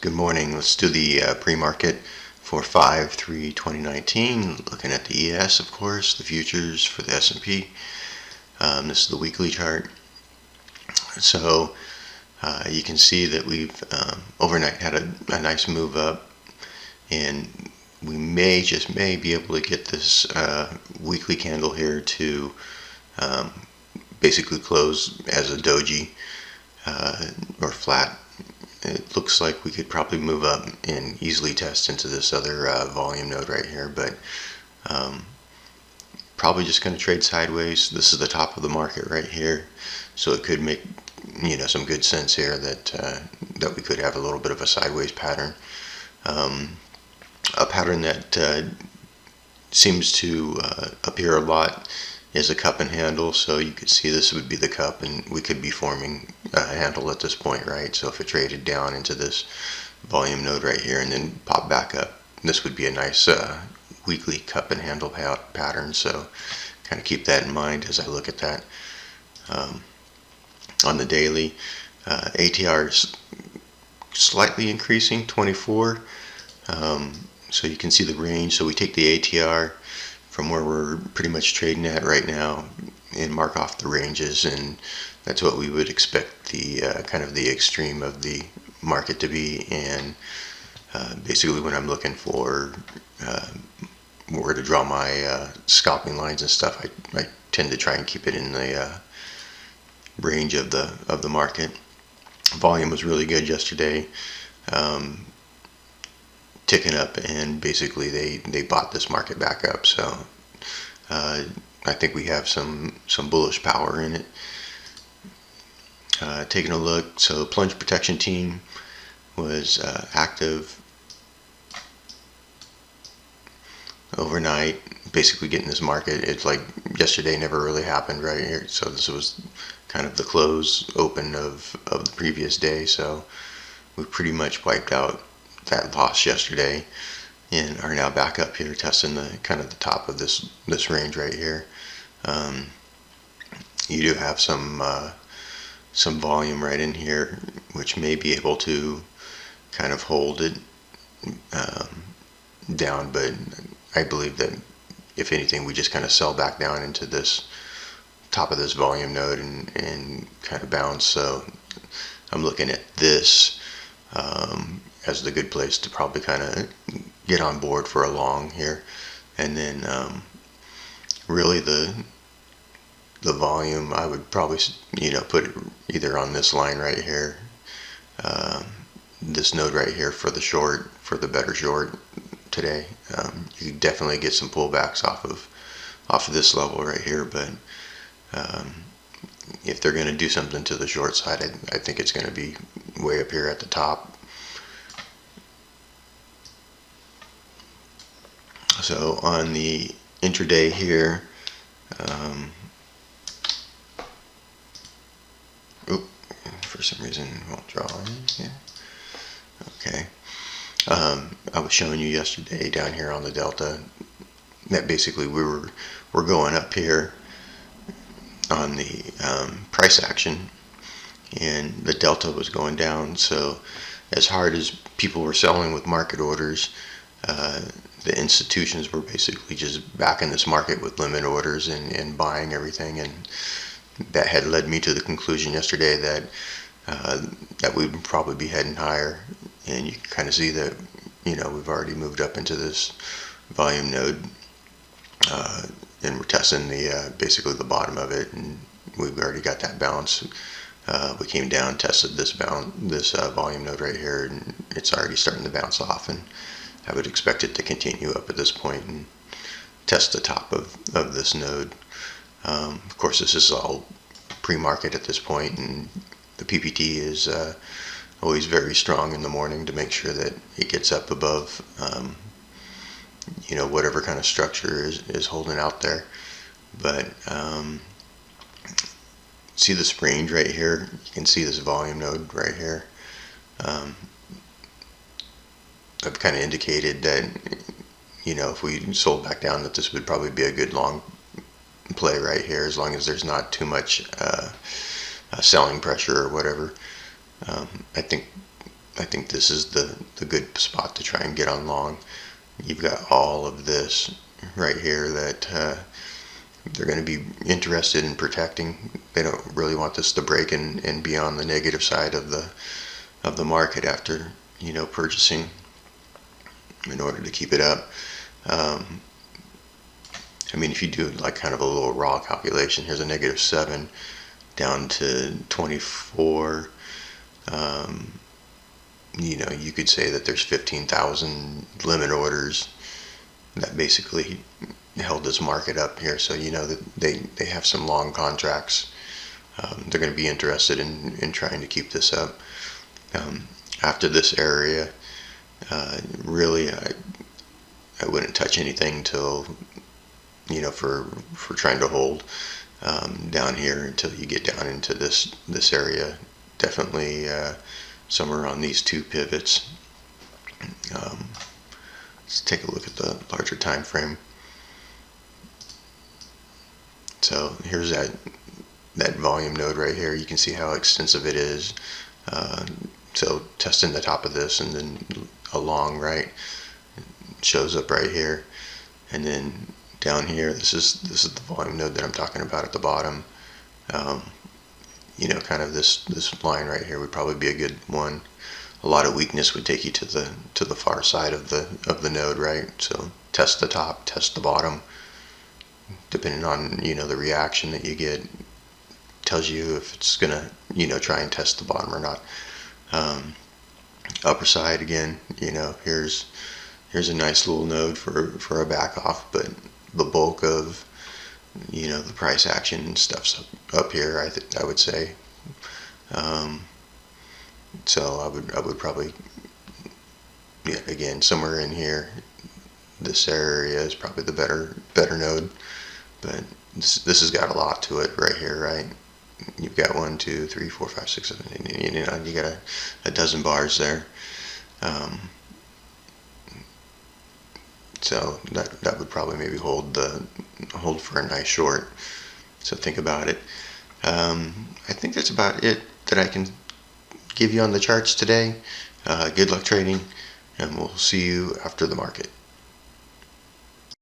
Good morning. Let's do the pre-market for 5/3/2019. Looking at the ES, of course, the futures for the S&P. This is the weekly chart. So you can see that we've overnight had a nice move up, and we just may be able to get this weekly candle here to basically close as a doji or flat. It looks like we could probably move up and easily test into this other volume node right here, but probably just going to trade sideways. This is the top of the market right here, so it could make some good sense here that we could have a little bit of a sideways pattern, a pattern that seems to appear a lot is a cup and handle. So you could see this would be the cup, and we could be forming a handle at this point, right? So if it traded down into this volume node right here and then pop back up, this would be a nice weekly cup and handle pattern. So kind of keep that in mind as I look at that. On the daily, ATR is slightly increasing, 24. So you can see the range. So we take the ATR from where we're pretty much trading at right now and mark off the ranges, and that's what we would expect the kind of the extreme of the market to be. And basically when I'm looking for where to draw my scalping lines and stuff, I tend to try and keep it in the range of the market. Volume was really good yesterday, ticking up, and basically they bought this market back up. So I think we have some bullish power in it. Taking a look, so plunge protection team was active overnight, basically getting this market. It's like yesterday never really happened right here. So this was kind of the close open of the previous day. So we pretty much wiped out that loss yesterday and are now back up here testing the kind of the top of this range right here. You do have some volume right in here, which may be able to kind of hold it down, but I believe that if anything, we just kind of sell back down into this top of this volume node and kind of bounce. So I'm looking at this as the good place to probably kind of get on board for a long here. And then really the volume, I would probably put it either on this line right here, this node right here for the short, for the better short today. You could definitely get some pullbacks off of this level right here, but if they're going to do something to the short side, I think it's going to be way up here at the top. So on the intraday here, for some reason it won't draw in here. Okay. I was showing you yesterday down here on the delta that basically we're going up here on the price action, and the delta was going down. So as hard as people were selling with market orders, the institutions were basically just backing this market with limit orders and buying everything, and that had led me to the conclusion yesterday that we would probably be heading higher. And you can kind of see that we've already moved up into this volume node, and we're testing the basically the bottom of it, and we've already got that bounce. We came down, tested this volume node right here, and it's already starting to bounce off, and I would expect it to continue up at this point and test the top of this node. Of course, this is all pre-market at this point, and the PPT is always very strong in the morning to make sure that it gets up above whatever kind of structure is holding out there. But see this range right here? You can see this volume node right here. I've kind of indicated that if we sold back down, that this would probably be a good long play right here, as long as there's not too much selling pressure or whatever. I think I think this is the good spot to try and get on long. You've got all of this right here that they're going to be interested in protecting. They don't really want this to break and be on the negative side of the market after, you know, purchasing in order to keep it up. I mean, if you do like kind of a little raw calculation, here's a -7 down to 24. You know, you could say that there's 15,000 limit orders that basically held this market up here. So you know that they have some long contracts. They're going to be interested in trying to keep this up. After this area, really, I wouldn't touch anything till, you know, for trying to hold down here until you get down into this area. Definitely somewhere on these two pivots. Let's take a look at the larger time frame. So here's that volume node right here. You can see how extensive it is. So testing the top of this, and then a long right shows up right here, and then down here, this is the volume node that I'm talking about at the bottom. You know, kind of this line right here would probably be a good one. A lot of weakness would take you to the far side of the node, right? So test the top, test the bottom. Depending on, you know, the reaction that you get, tells you if it's gonna, you know, try and test the bottom or not. Upper side again, you know, here's a nice little node for a back off, but the bulk of, you know, the price action stuff's up here, I would say. So I would probably, yeah, again, somewhere in here, this area is probably the better node, but this has got a lot to it right here, right? You've got 1, 2, 3, 4, 5, 6, 7, 8, you know, you got a dozen bars there. So that would probably maybe hold for a nice short. So think about it. I think that's about it that I can give you on the charts today. Good luck trading, and we'll see you after the market.